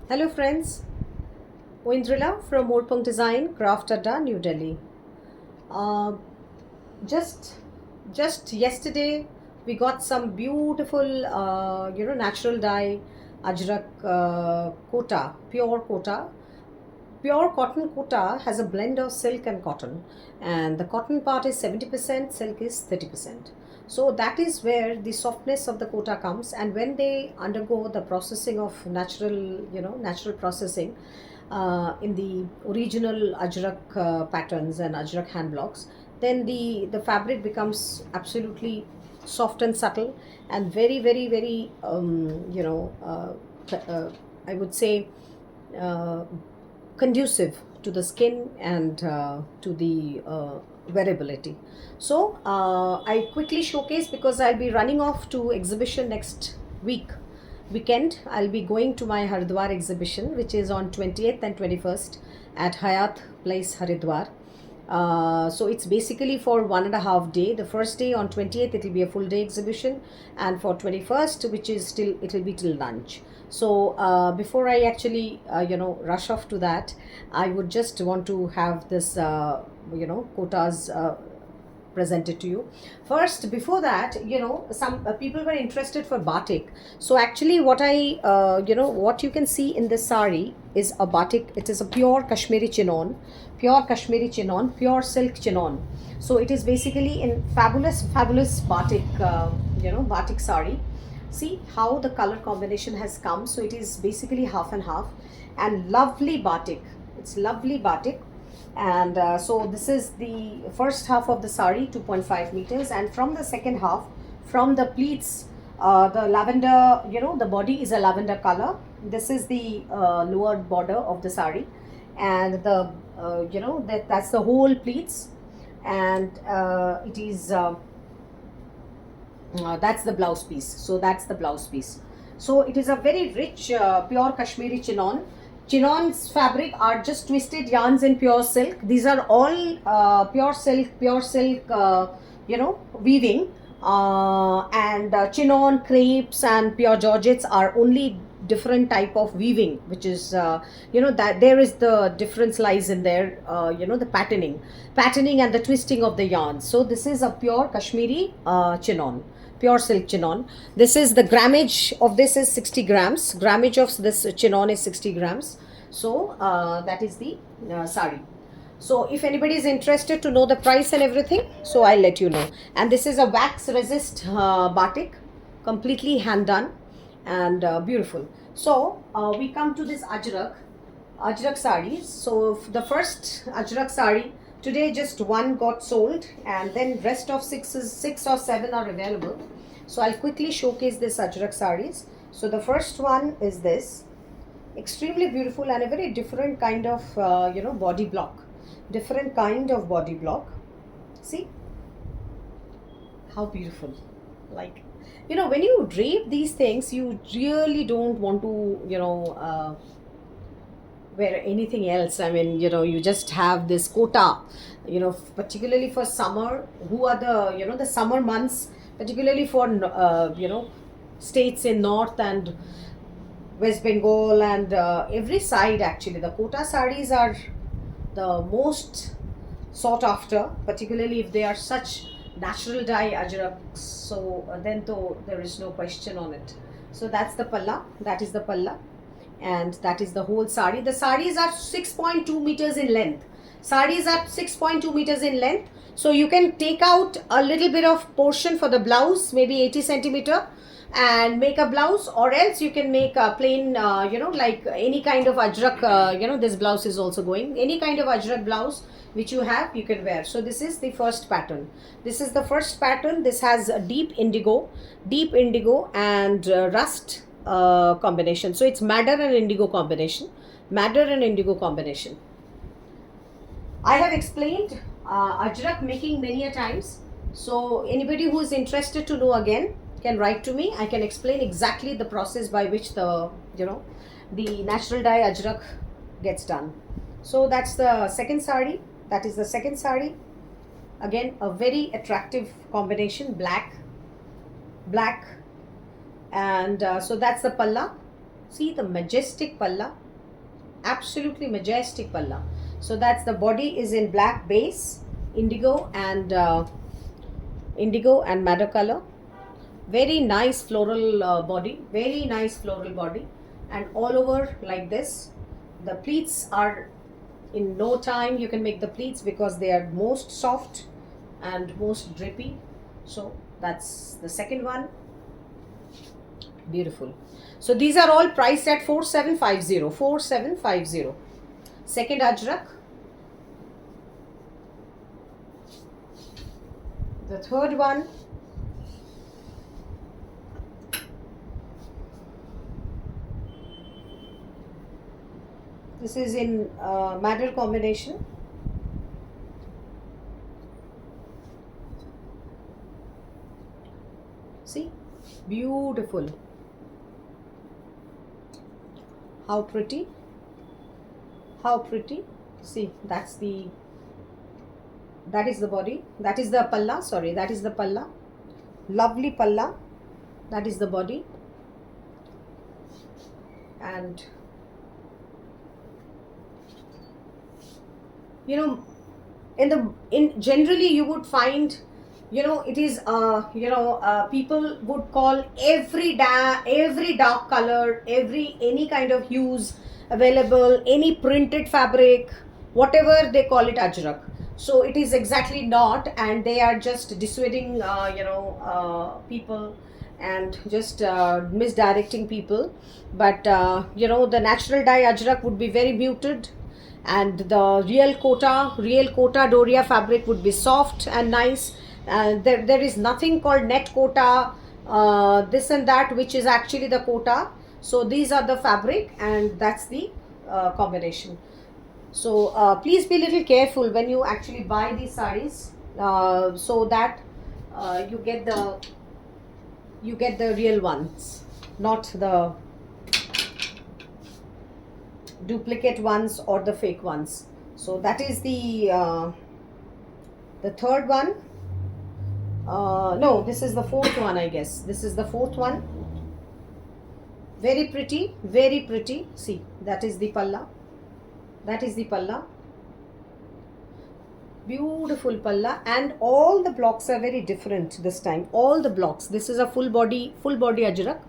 Hello friends, Oindrila from Moorpunk Design, Craft Adda, New Delhi. Uh, just just yesterday we got some beautiful natural dye ajrak kota, pure kota. Pure cotton kota has a blend of silk and cotton, and the cotton part is 70%, silk is 30%. So that is where the softness of the kota comes, and when they undergo the processing of natural processing in the original ajrak patterns and ajrak hand blocks, then the fabric becomes absolutely soft and subtle and very very very I would say uh, conducive to the skin and to the wearability. So I quickly showcase because I'll be running off to exhibition next weekend. I'll be going to my Haridwar exhibition, which is on 20th and 21st at Hayat Place, Haridwar. So it's basically for 1.5 day. The first day on 20th it will be a full day exhibition, and for 21st, which is still it will be till lunch. So before I actually rush off to that, I would just want to have this quotas presented to you first. Before that, some people were interested for batik. So actually what you can see in this sari is a batik. It is a pure Kashmiri chinon, pure silk chinon. So it is basically in fabulous batik, batik sari. See how the color combination has come. So it is basically half and half, and lovely batik. It's lovely batik. And so this is the first half of the sari, 2.5 meters, and from the second half, from the pleats, the lavender, the body is a lavender color. This is the lower border of the sari, and the that's the whole pleats. And it is that's the blouse piece. So that's the blouse piece. So it is a very rich pure Kashmiri chinon. Chinon's fabric are just twisted yarns in pure silk. These are all pure silk weaving. And chinon, crepes, and pure georgettes are only different type of weaving, which is that there is the difference lies in there, the patterning and the twisting of the yarns. So this is a pure Kashmiri chinon, pure silk chinon. This is the grammage of this is 60 grams. Grammage of this chinon is 60 grams. So that is the sari. So if anybody is interested to know the price and everything, so I'll let you know. And this is a wax resist batik, completely hand done and beautiful. So we come to this ajrak saris. So the first ajrak sari today, just one got sold, and then rest of six or seven are available. So I'll quickly showcase this ajrak saris. So the first one is this, extremely beautiful and a very different kind of body block, different kind of body block. See how beautiful. Like, when you drape these things, you really don't want to wear anything else. I mean, you just have this quota, particularly for summer. Who are the summer months, particularly for states in north and West Bengal and every side. Actually, the kota saris are the most sought after, particularly if they are such natural dye ajrak. So then though there is no question on it. So that's the palla. That is the palla, and that is the whole sari. The saris are 6.2 meters in length. Saris are 6.2 meters in length. So you can take out a little bit of portion for the blouse, maybe 80 centimeter, and make a blouse, or else you can make a plain like any kind of ajrak, this blouse is also going, any kind of ajrak blouse which you have, you can wear. So this is the first pattern. This is the first pattern. This has a deep indigo and rust combination. So it's madder and indigo combination. I have explained ajrak making many a times. So anybody who is interested to know again can write to me. I can explain exactly the process by which the natural dye ajrak gets done. So that's the second sari. That is the second sari. Again, a very attractive combination, black, and so that's the palla. See the majestic palla, absolutely majestic palla. So that's the body is in black base, indigo and madder color. Very nice floral body, very nice floral body, and all over like this. The pleats are, in no time you can make the pleats because they are most soft and most drippy. So that's the second one. Beautiful. So these are all priced at 4750. 4750. Second ajrak. The third one. This is in madder combination. See, beautiful. How pretty. How pretty. See, that is the body. That is the palla. Sorry, that is the palla. Lovely palla. That is the body. And you know, in generally you would find, it is people would call every dark color, any kind of hues available, any printed fabric, whatever they call it ajrak. So it is exactly not, and they are just dissuading people and just misdirecting people. But the natural dye ajrak would be very muted, and the real kota doria fabric would be soft and nice. And there is nothing called net kota, this and that, which is actually the kota. So these are the fabric, and that's the combination. So please be a little careful when you actually buy these sarees, so that you get the real ones, not the duplicate ones or the fake ones. So that is the third one. No, this is the fourth one, I guess. This is the fourth one. Very pretty, very pretty. See, that is the palla. That is the palla. Beautiful palla, and all the blocks are very different this time. All the blocks. This is a full body ajrak.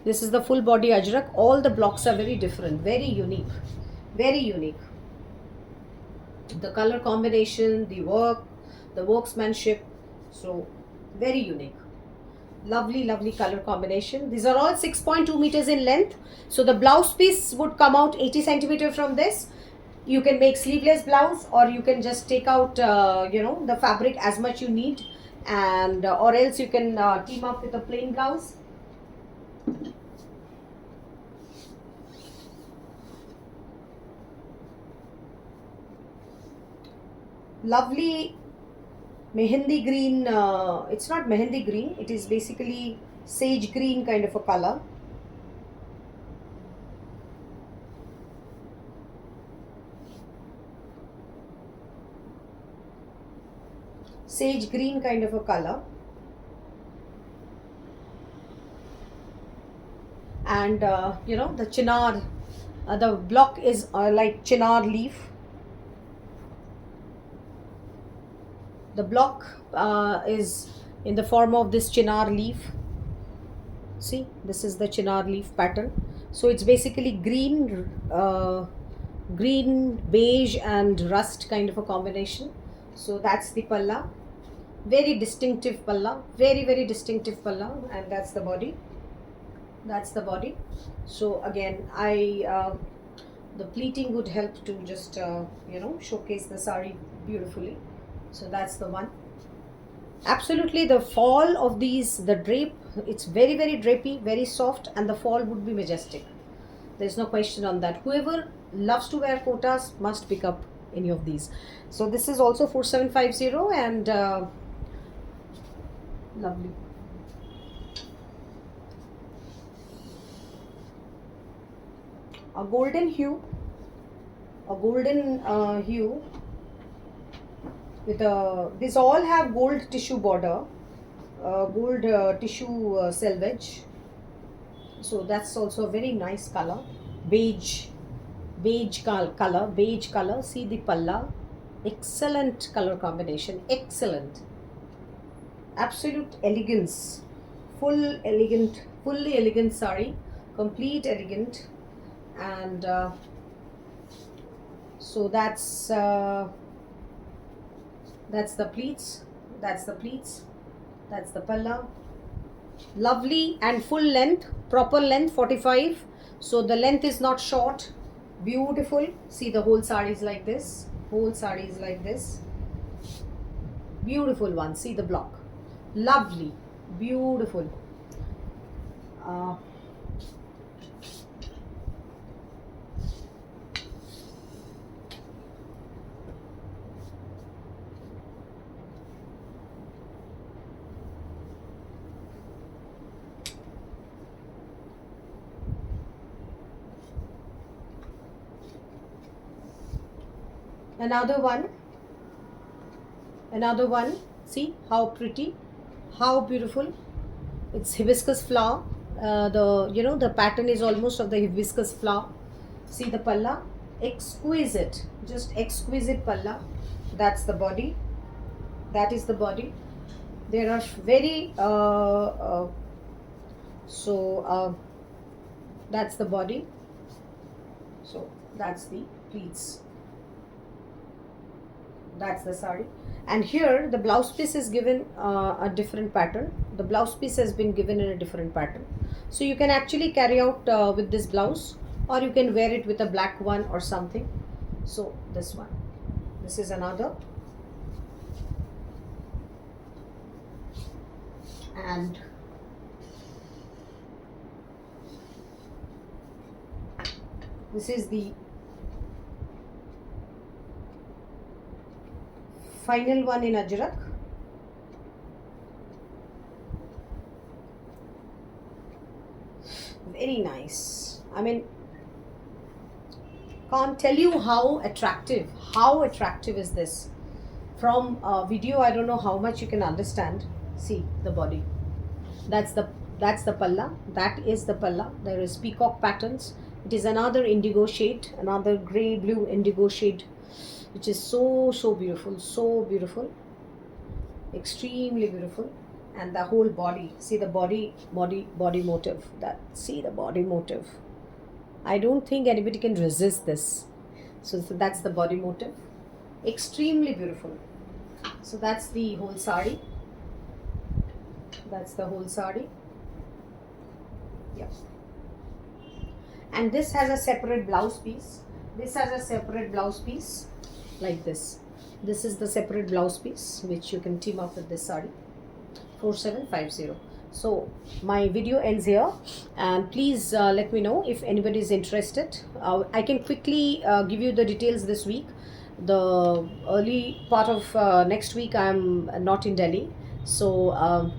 This is the full body ajrak. All the blocks are very different, very unique, very unique. The color combination, the work, the workmanship, so very unique. Lovely, lovely color combination. These are all 6.2 meters in length. So the blouse piece would come out 80 centimeters from this. You can make sleeveless blouse, or you can just take out the fabric as much you need, and or else you can team up with a plain blouse. Lovely mehendi green. It's not mehendi green, it is basically sage green kind of a color. Sage green kind of a color, and the chinar, the block is like chinar leaf. The block is in the form of this chinar leaf. See, this is the chinar leaf pattern. So it's basically green, beige and rust kind of a combination. So that's the palla. Very distinctive palla, very, very distinctive palla, and that's the body. That's the body. So again, the pleating would help to just showcase the sari beautifully. So that's the one. Absolutely, the fall of these, the drape, it's very, very drapey, very soft, and the fall would be majestic. There's no question on that. Whoever loves to wear kotas must pick up any of these. So this is also 4750, and lovely. A golden hue with these all have gold tissue border, gold tissue selvage. So that's also a very nice color, beige, beige color. See the palla, excellent color combination, excellent, absolute elegance, fully elegant sari, complete elegant. And so that's the pleats, that's the pleats, that's the palla. Lovely and full length, proper length 45, so the length is not short. Beautiful. See, the whole sari is like this, whole sari is like this. Beautiful one. See the block, lovely, beautiful. uh, another one, another one. See how pretty, how beautiful. It's hibiscus flower. The the pattern is almost of the hibiscus flower. See the palla, exquisite, just exquisite palla. That's the body, that is the body. There are very so that's the body. So that's the pleats, that's the sari. And here the blouse piece is given a different pattern. The blouse piece has been given in a different pattern, so you can actually carry out with this blouse, or you can wear it with a black one or something. So this one, this is another. And this is the final one in Ajrak. Very nice. I mean, can't tell you how attractive. How attractive is this? From video, I don't know how much you can understand. See the body. That's the palla. That is the palla. There is peacock patterns. It is another indigo shade, another grey blue indigo shade, which is so beautiful, so beautiful, extremely beautiful. And the whole body, see the body motive. That, see the body motive. I don't think anybody can resist this. So that's the body motive, extremely beautiful. So that's the whole sari. That's the whole sari. Yeah. And this has a separate blouse piece. This has a separate blouse piece like this. This is the separate blouse piece which you can team up with this sari. 4750. So my video ends here, and please let me know if anybody is interested. I can quickly give you the details this week. The early part of next week I'm not in Delhi. So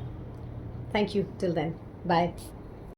thank you till then. Bye.